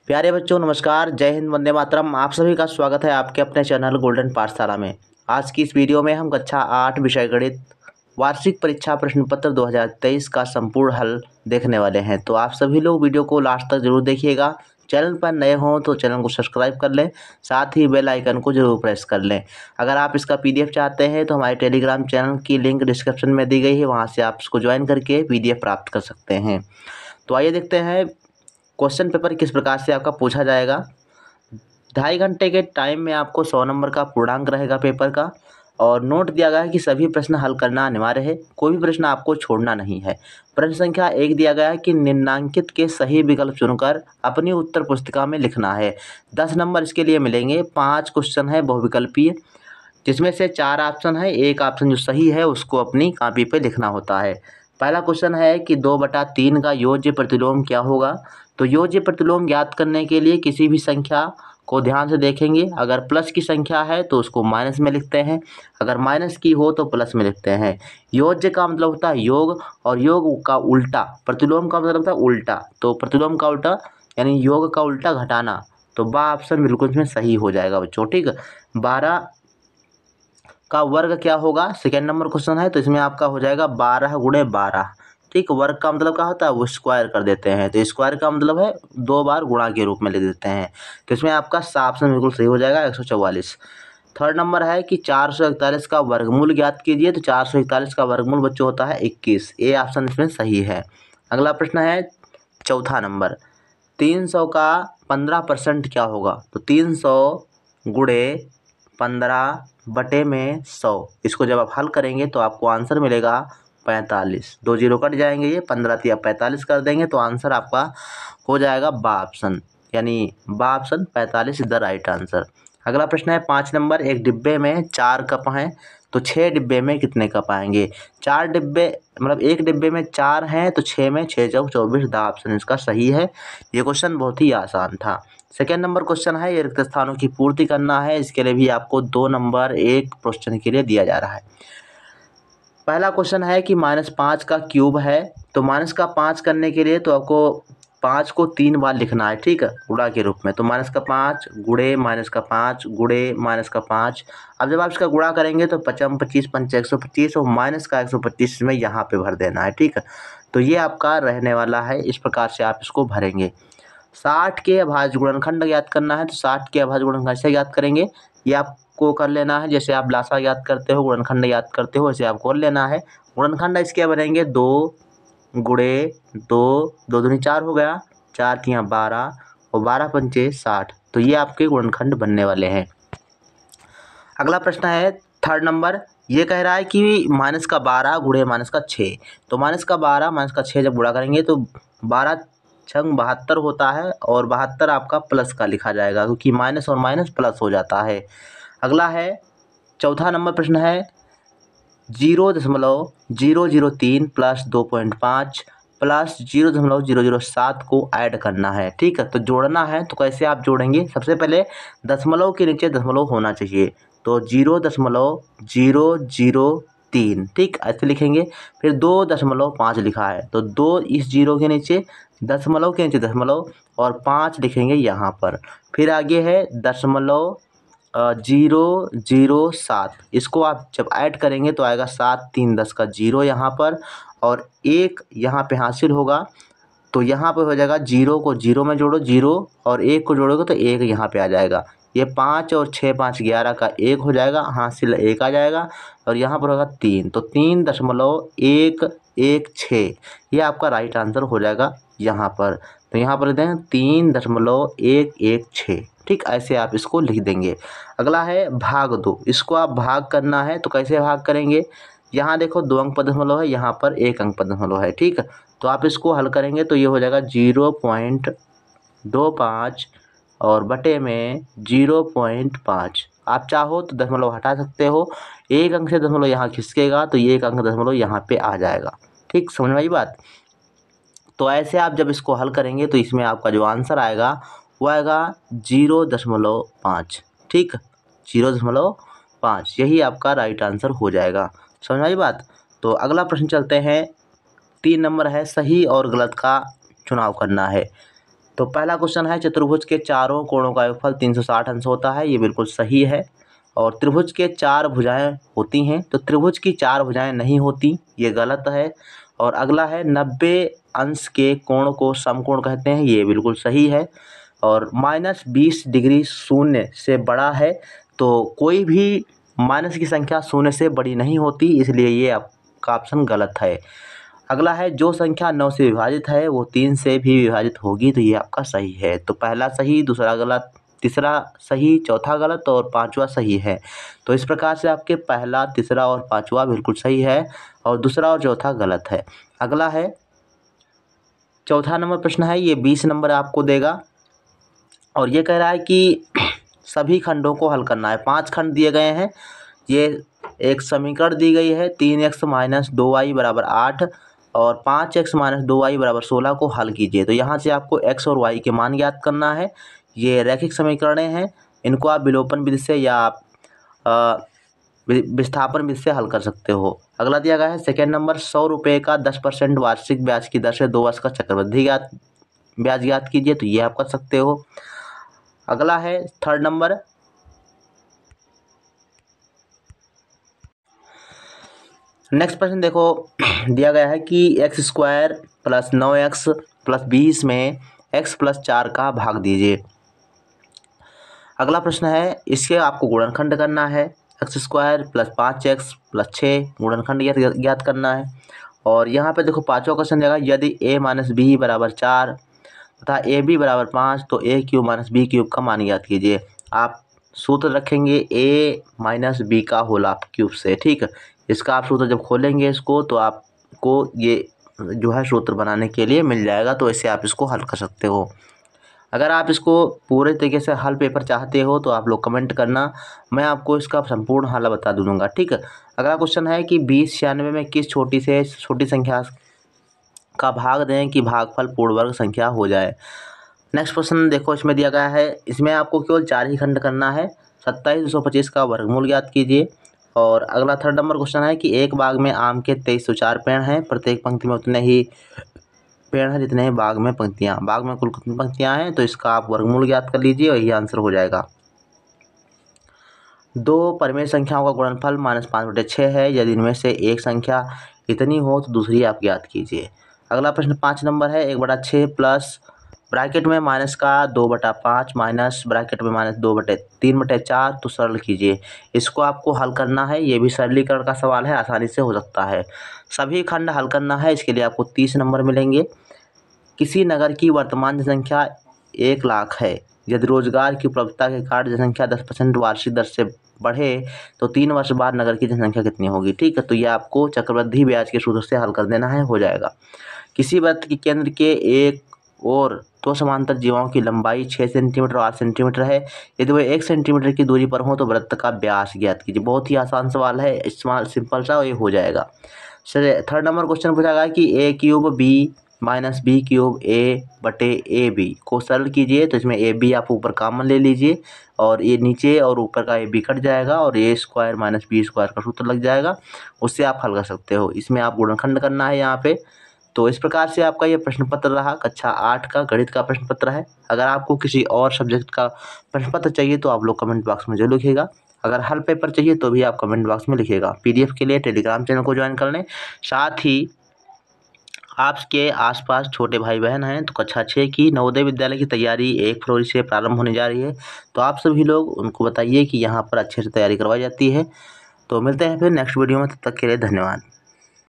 प्यारे बच्चों नमस्कार, जय हिंद, वंदे मातरम। आप सभी का स्वागत है आपके अपने चैनल गोल्डन पाठशाला में। आज की इस वीडियो में हम कक्षा 8 विषय गणित वार्षिक परीक्षा प्रश्न पत्र 2023 का संपूर्ण हल देखने वाले हैं। तो आप सभी लोग वीडियो को लास्ट तक जरूर देखिएगा। चैनल पर नए हों तो चैनल को सब्सक्राइब कर लें, साथ ही बेल आइकन को जरूर प्रेस कर लें। अगर आप इसका PDF चाहते हैं तो हमारे टेलीग्राम चैनल की लिंक डिस्क्रिप्शन में दी गई है, वहाँ से आप इसको ज्वाइन करके PDF प्राप्त कर सकते हैं। तो आइए देखते हैं क्वेश्चन पेपर किस प्रकार से आपका पूछा जाएगा। 2.5 घंटे के टाइम में आपको 100 नंबर का पूर्णांक रहेगा पेपर का, और नोट दिया गया है कि सभी प्रश्न हल करना अनिवार्य है, कोई भी प्रश्न आपको छोड़ना नहीं है। प्रश्न संख्या 1 दिया गया है कि निम्नांकित के सही विकल्प चुनकर अपनी उत्तर पुस्तिका में लिखना है। 10 नंबर इसके लिए मिलेंगे। 5 क्वेश्चन है बहुविकल्पीय, जिसमें से 4 ऑप्शन है, एक ऑप्शन जो सही है उसको अपनी कॉपी पे लिखना होता है। पहला क्वेश्चन है कि 2/3 का योज्य प्रतिलोम क्या होगा। तो योज्य प्रतिलोम ज्ञात करने के लिए किसी भी संख्या को ध्यान से देखेंगे। अगर प्लस की संख्या है तो उसको माइनस में लिखते हैं, अगर माइनस की हो तो प्लस में लिखते हैं। योज्य का मतलब होता है योग, और योग का उल्टा प्रतिलोम का मतलब होता है उल्टा। तो प्रतिलोम का उल्टा यानी योग का उल्टा घटाना। तो बा ऑप्शन बिल्कुल इसमें सही हो जाएगा बच्चों। ठीक, 12 का वर्ग क्या होगा, सेकेंड नंबर क्वेश्चन है। तो इसमें आपका हो जाएगा 12 × 12। ठीक, वर्ग का मतलब क्या होता है, वो स्क्वायर कर देते हैं, तो स्क्वायर का मतलब है 2 बार गुणा के रूप में ले देते हैं। तो इसमें आपका सा ऑप्शन बिल्कुल सही हो जाएगा, 144। थर्ड नंबर है कि 441 का वर्गमूल ज्ञात कीजिए। तो 441 का वर्गमूल बच्चों होता है 21। ए ऑप्शन इसमें सही है। अगला प्रश्न है चौथा नंबर, 300 का 15% क्या होगा। तो 300 × 15/100, इसको जब आप हल करेंगे तो आपको आंसर मिलेगा 45। 2 जीरो कट जाएंगे, ये 15 या 45 कर देंगे तो आंसर आपका हो जाएगा बा ऑप्शन, यानी बा option 45 is the right answer. अगला प्रश्न है 5 नंबर, एक डिब्बे में 4 कप हैं, तो 6 डिब्बे में कितने कप आएंगे। 4 डिब्बे मतलब एक डिब्बे में 4 हैं, तो 6 में 6 चौक 24, दा ऑप्शन इसका सही है। ये क्वेश्चन बहुत ही आसान था। सेकेंड नंबर क्वेश्चन है, ये रिक्त स्थानों की पूर्ति करना है। इसके लिए भी आपको 2 नंबर एक क्वेश्चन के लिए दिया जा रहा है। पहला क्वेश्चन है कि -5 का क्यूब है। तो माइनस का 5 करने के लिए तो आपको 5 को 3 बार लिखना है, ठीक है, गुणा के रूप में। तो -5 गुणे -5 गुणे -5। अब जब आप इसका गुणा करेंगे तो 5 25 5 125, और माइनस का 125 में यहाँ पे भर देना है, ठीक है। तो ये आपका रहने वाला है, इस प्रकार से आप इसको भरेंगे। 60 के अभाज्य गुणनखंड ज्ञात करना है। तो 60 के अभाज्य गुणनखंड कैसे ज्ञात करेंगे, ये आपको कर लेना है। जैसे आप लासा याद करते हो, गुणनखंड याद करते हो, वैसे आपको कर लेना है। गुणनखंड इसके बनेंगे 2 गुणे 2, 2 दूनी 4 हो गया, 4 तियाँ 12, और 12 पंचे 60। तो ये आपके गुणनखंड बनने वाले हैं। अगला प्रश्न है थर्ड नंबर, ये कह रहा है कि -12 गुणे -6। तो -12 -6 जब गुणा करेंगे तो 12 छंग 72 होता है, और 72 आपका प्लस का लिखा जाएगा, क्योंकि माइनस और माइनस प्लस हो जाता है। अगला है चौथा नंबर प्रश्न है 0.003 प्लस 2.5 प्लस 0.007 को ऐड करना है, ठीक है। तो जोड़ना है, तो कैसे आप जोड़ेंगे, सबसे पहले दशमलव के नीचे दशमलव होना चाहिए। तो 0.003, ठीक, ऐसे लिखेंगे। फिर 2.5 लिखा है, तो 2 इस 0 के नीचे, दशमलव के नीचे दशमलव, और 5 लिखेंगे यहाँ पर। फिर आगे है 0.007, इसको आप जब ऐड करेंगे तो आएगा 7 3 10 का 0 यहाँ पर, और 1 यहाँ पे हासिल होगा। तो यहाँ पे हो जाएगा 0 को 0 में जोड़ो 0, और 1 को जोड़ोगे तो 1 यहाँ पे आ जाएगा। ये 5 और 6 5 11 का 1 हो जाएगा, हासिल 1 आ जाएगा, और यहाँ पर होगा 3, तो 3.116, ये आपका राइट आंसर हो जाएगा यहाँ पर। तो यहाँ पर दें 3.116, ठीक, ऐसे आप इसको लिख देंगे। अगला है भाग 2, इसको आप भाग करना है। तो कैसे भाग करेंगे, यहाँ देखो 2 अंक पर दशमलव है, यहाँ पर 1 अंक पर दशमलव है, ठीक। तो आप इसको हल करेंगे तो ये हो जाएगा 0.25 और बटे में 0.5। आप चाहो तो दशमलव हटा सकते हो, 1 अंक से दशमलव यहाँ खिसकेगा तो ये 1 अंक दशमलव यहाँ पे आ जाएगा, ठीक, समझ में आई बात। तो ऐसे आप जब इसको हल करेंगे तो इसमें आपका जो आंसर आएगा वो आएगा 0.5, ठीक, 0.5, यही आपका राइट आंसर हो जाएगा, समझ में आई बात। तो अगला प्रश्न चलते हैं, 3 नंबर है, सही और गलत का चुनाव करना है। तो पहला क्वेश्चन है, चतुर्भुज के चारों कोणों का योगफल 360 अंश होता है। ये बिल्कुल सही है। और त्रिभुज के 4 भुजाएं होती हैं, तो त्रिभुज की 4 भुजाएं नहीं होती, ये गलत है। और अगला है, 90 अंश के कोण को समकोण कहते हैं, ये बिल्कुल सही है। और -20 डिग्री शून्य से बड़ा है, तो कोई भी माइनस की संख्या शून्य से बड़ी नहीं होती, इसलिए ये आपका ऑप्शन गलत है। अगला है, जो संख्या 9 से विभाजित है वो 3 से भी विभाजित होगी, तो ये आपका सही है। तो पहला सही, दूसरा गलत, तीसरा सही, चौथा गलत और पांचवा सही है। तो इस प्रकार से आपके पहला, तीसरा और पांचवा बिल्कुल सही है और दूसरा और चौथा गलत है। अगला है, चौथा नंबर प्रश्न है, ये 20 नंबर आपको देगा और ये कह रहा है कि सभी खंडों को हल करना है। 5 खंड दिए गए हैं, ये एक समीकरण दी गई है, 3x - 2y = 8 और 5x - 2y = 16 को हल कीजिए। तो यहाँ से आपको x और y के मान ज्ञात करना है। ये रैखिक समीकरणें हैं, इनको आप विलोपन विधि से या विस्थापन विधि से हल कर सकते हो। अगला दिया गया है सेकेंड नंबर, 100 रुपये का 10% वार्षिक ब्याज की दर से 2 वर्ष का चक्रवृद्धि ब्याज ज्ञात कीजिए, तो ये आप कर सकते हो। अगला है थर्ड नंबर, नेक्स्ट प्रश्न देखो, दिया गया है कि x² + 9x + 20 में x + 4 का भाग दीजिए। अगला प्रश्न है, इसके आपको गुणनखंड करना है, x² + 5x + 6 गुणनखंड ज्ञात करना है। और यहाँ पे देखो पाँचवा क्वेश्चन देगा, यदि a - b = 4 तथा ab = 5 तो a³ - b³ का मान ज्ञात कीजिए। आप सूत्र रखेंगे a - b का होल क्यूब से, ठीक है। इसका आप सूत्र जब खोलेंगे इसको तो आपको ये जो है सूत्र बनाने के लिए मिल जाएगा, तो ऐसे आप इसको हल कर सकते हो। अगर आप इसको पूरे तरीके से हल पेपर चाहते हो तो आप लोग कमेंट करना, मैं आपको इसका संपूर्ण हल बता दूंगा, ठीक है। अगला क्वेश्चन है कि 20 96 में किस छोटी से छोटी संख्या का भाग दें कि भागफल पूर्ण वर्ग संख्या हो जाए। नेक्स्ट क्वेश्चन देखो, इसमें दिया गया है, इसमें आपको केवल 4 ही खंड करना है। 27,225 का वर्गमूल ज्ञात कीजिए। और अगला थर्ड नंबर क्वेश्चन है कि एक बाग में आम के 2304 पेड़ हैं, प्रत्येक पंक्ति में उतने ही पेड़ हैं जितने बाग में पंक्तियां, बाग में कुल कितनी पंक्तियां हैं, तो इसका आप वर्गमूल ज्ञात कर लीजिए और ये आंसर हो जाएगा। 2 परिमेय संख्याओं का गुणनफल -5/6 है, यदि इनमें से एक संख्या इतनी हो तो दूसरी आप ज्ञात कीजिए। अगला प्रश्न 5 नंबर है, 1/6 प्लस ब्रैकेट में माइनस का 2/5 माइनस ब्रैकेट में -3/4, तो सरल कीजिए। इसको आपको हल करना है, ये भी सरलीकरण का सवाल है, आसानी से हो सकता है। सभी खंड हल करना है, इसके लिए आपको 30 नंबर मिलेंगे। किसी नगर की वर्तमान जनसंख्या 1 लाख है, यदि रोजगार की उपलब्धता के कारण जनसंख्या 10% वार्षिक दर से बढ़े तो 3 वर्ष बाद नगर की जनसंख्या कितनी होगी, ठीक है। तो ये आपको चक्रवृद्धि ब्याज के सूत्र से हल कर देना है, हो जाएगा। किसी वृत्त के केंद्र के एक और 2 समांतर जीवाओं की लंबाई 6 सेंटीमीटर और 8 सेंटीमीटर है, यदि वह 1 सेंटीमीटर की दूरी पर हो तो वृत्त का व्यास ज्ञात कीजिए। बहुत ही आसान सवाल है, सिंपल सा, ये हो जाएगा। चलिए थर्ड नंबर क्वेश्चन पूछा गया कि a³ b - b³ a/ab को सरल कीजिए। तो इसमें ab आप ऊपर कॉमन ले लीजिए और ये नीचे और ऊपर का ab कट जाएगा और a² - b² का सूत्र लग जाएगा, उससे आप हल कर सकते हो। इसमें आप गुणनखंड करना है यहाँ पे। तो इस प्रकार से आपका ये प्रश्न पत्र रहा, कक्षा 8 का गणित का प्रश्न पत्र है। अगर आपको किसी और सब्जेक्ट का प्रश्न पत्र चाहिए तो आप लोग कमेंट बॉक्स में जरूर लिखिएगा। अगर हल पेपर चाहिए तो भी आप कमेंट बॉक्स में लिखिएगा। पीडीएफ के लिए टेलीग्राम चैनल को ज्वाइन कर लें। साथ ही आपके आसपास छोटे भाई बहन हैं तो कक्षा 6 की नवोदय विद्यालय की तैयारी 1 फरवरी से प्रारंभ होने जा रही है, तो आप सभी लोग उनको बताइए कि यहाँ पर अच्छे से तैयारी करवाई जाती है। तो मिलते हैं फिर नेक्स्ट वीडियो में, तब तक के लिए धन्यवाद।